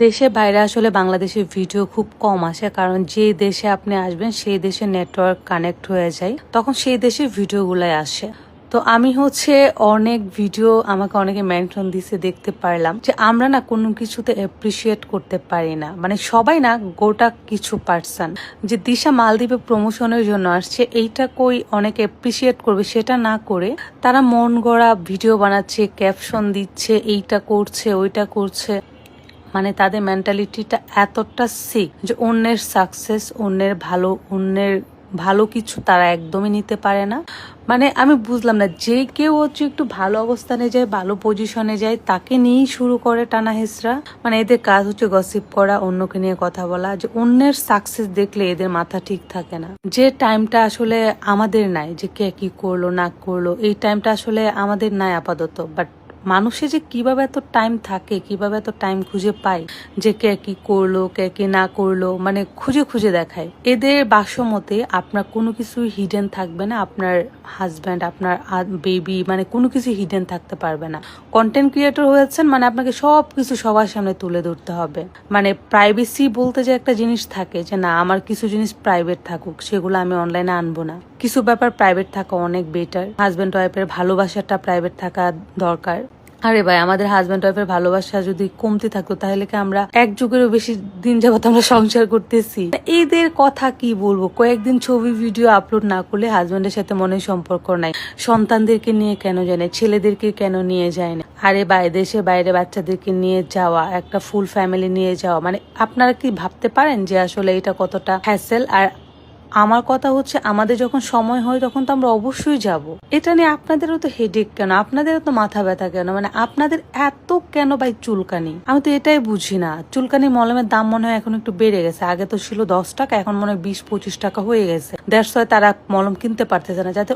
দেশের বাইরে আসলে বাংলাদেশের ভিডিও খুব কম আসে, কারণ যে দেশে আপনি আসবেন সেই দেশের নেটওয়ার্ক কানেক্ট হয়ে যায়, তখন সেই দেশের ভিডিওগুলাই আসে। তো আমি অনেক ভিডিও আমাকে অনেকে মেনশন দিছে, দেখতে পারলাম যে আমরা না কোনো কিছুতে অ্যাপ্রিসিয়েট করতে পারি না, মানে সবাই না, গোটা কিছু পার্সন যে দিশা মালদ্বীপে প্রমোশনের জন্য আসছে, এইটা কই অনেকে অ্যাপ্রিসিয়েট করবে সেটা না করে তারা মন গড়া ভিডিও বানাচ্ছে, ক্যাপশন দিচ্ছে, এইটা করছে ওইটা করছে। মানে তাদের মেন্টালিটিটা এতটা সিক যে অন্যের সাকসেস, অন্যের ভালো কিছু তারা একদমই নিতে পারে না। মানে আমি বুঝলাম না, যে কেউ একটু ভালো অবস্থানে যায়, ভালো পজিশনে যায়, তাকে নিয়েই শুরু করে টানা হেসরা। মানে এদের কাজ গসিপ করা, অন্যকে নিয়ে কথা বলা, যে অন্যের সাকসেস দেখলে এদের মাথা ঠিক থাকে না। যে টাইমটা আসলে আমাদের নাই, যে কে কি করলো না করলো, এই টাইমটা আসলে আমাদের নাই আপাতত। বাট মানুষে যে কিভাবে এত টাইম থাকে, কিভাবে এত টাইম খুঁজে পায়, যে কে কি করলো কে কি না করলো, মানে খুঁজে খুঁজে দেখায়। এদের বাক্সমতে আপনার কোনো কিছু হিডেন থাকবে না, আপনার হাজব্যান্ড, আপনার বেবি, মানে কোনো কিছু হিডেন থাকতে পারবে না। কন্টেন্ট ক্রিয়েটর হয়েছেন মানে আপনাকে সবকিছু সবার সামনে তুলে ধরতে হবে। মানে প্রাইভেসি বলতে যে একটা জিনিস থাকে, যে না আমার কিছু জিনিস প্রাইভেট থাকুক, সেগুলো আমি অনলাইনে আনবো না। কিছু ব্যাপার প্রাইভেট থাকা অনেক বেটার। হাজব্যান্ড ওয়াইফের ভালোবাসাটা প্রাইভেট থাকা দরকার। আরে ভাই, আমাদের হাজব্যান্ড ওয়াইফের ভালোবাসা যদি কমতে থাকতো তাহলে কি আমরা এক যুগেরও বেশি দিন যাবত আমরা সংসার করতেছি? এদের কথা কি বলবো, কয়েকদিন ছবি ভিডিও আপলোড না করলে হাজব্যান্ডের সাথে মনে সম্পর্ক নাই, সন্তানদেরকে নিয়ে কেন যায় না, ছেলেদেরকে কেন নিয়ে যায় না? আরে ভাই, দেশের বাইরে বাচ্চাদেরকে নিয়ে যাওয়া, একটা ফুল ফ্যামিলি নিয়ে যাওয়া, মানে আপনারা কি ভাবতে পারেন যে আসলে এটা কতটা হ্যাসেল? আর আমার কথা আমাদের যখন সময় হয় তখন তো আমরা অবশ্যই যাব। এটা নিয়ে আপনাদেরও তো হেডেক কেন, আপনাদেরও তো মাথা ব্যথা কেন, মানে আপনাদের এত কেন ভাই চুলকানি? আমি তো এটাই বুঝি না। চুলকানি মলমের দাম মনে হয় এখন একটু বেড়ে গেছে, আগে তো ছিল 10 টাকা, এখন মনে হয় 20-25 টাকা হয়ে গেছে। দেড়শো তারা মলম কিনতে পারতেছে না। যাতে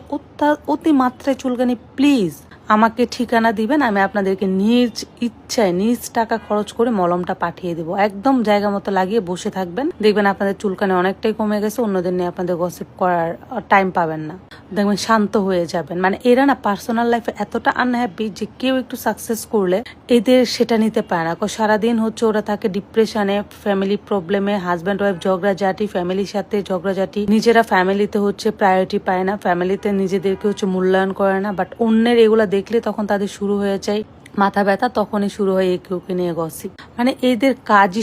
অতি মাত্রায় চুলকানি, প্লিজ আমাকে ঠিকানা দিবেন, আমি আপনাদেরকে নিজ ইচ্ছায় নিজ টাকা খরচ করে মলমটা পাঠিয়ে দেবো। একদম জায়গা মতো লাগিয়ে বসে থাকবেন, দেখবেন আপনাদের চুলকানি অনেকটাই কমে গেছে, অন্যদের নিয়ে আপনাদের গসিপ করার টাইম পাবেন না, দেখবেন শান্ত হয়ে যাবেন। মানে এরা না পার্সোনাল লাইফে এতটা আনহ্যাপি যে কেউ একটু সাকসেস করলে এদের সেটা নিতে পারে না। সারাদিন ওরা থাকে ডিপ্রেশনে, ফ্যামিলি প্রবলেমে, হাজব্যান্ড ওয়াইফ ঝগড়াঝাটি, ফ্যামিলির সাথে ঝগড়াঝাটি, নিজেরা ফ্যামিলিতে প্রায়োরিটি পায় না, ফ্যামিলিতে নিজেদেরকে মূল্যায়ন করে না। বাট অন্যের এগুলা দেখলে তখন তাদের শুরু হয়ে যায় মাথা ব্যথা, তখনই শুরু হয় একে নিয়ে গসিপ। মানে এদের কাজই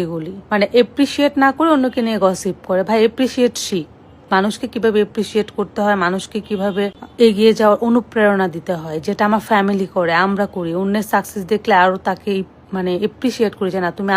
এগুলি, মানে এপ্রিসিয়েট না করে অন্যকে নিয়ে গসিপ করে। ভাই এপ্রিসিয়েট শিখ, মানুষকে কিভাবে এপ্রিসিয়েট করতে হয়, মানুষকে কিভাবে এগিয়ে যাওয়ার অনুপ্রেরণা দিতে হয়, যেটা আমার ফ্যামিলি করে, আমরা করি। অন্যের সাকসেস দেখলে আরো তাকে মানে এপ্রিসিয়েট করি, যে না তুমি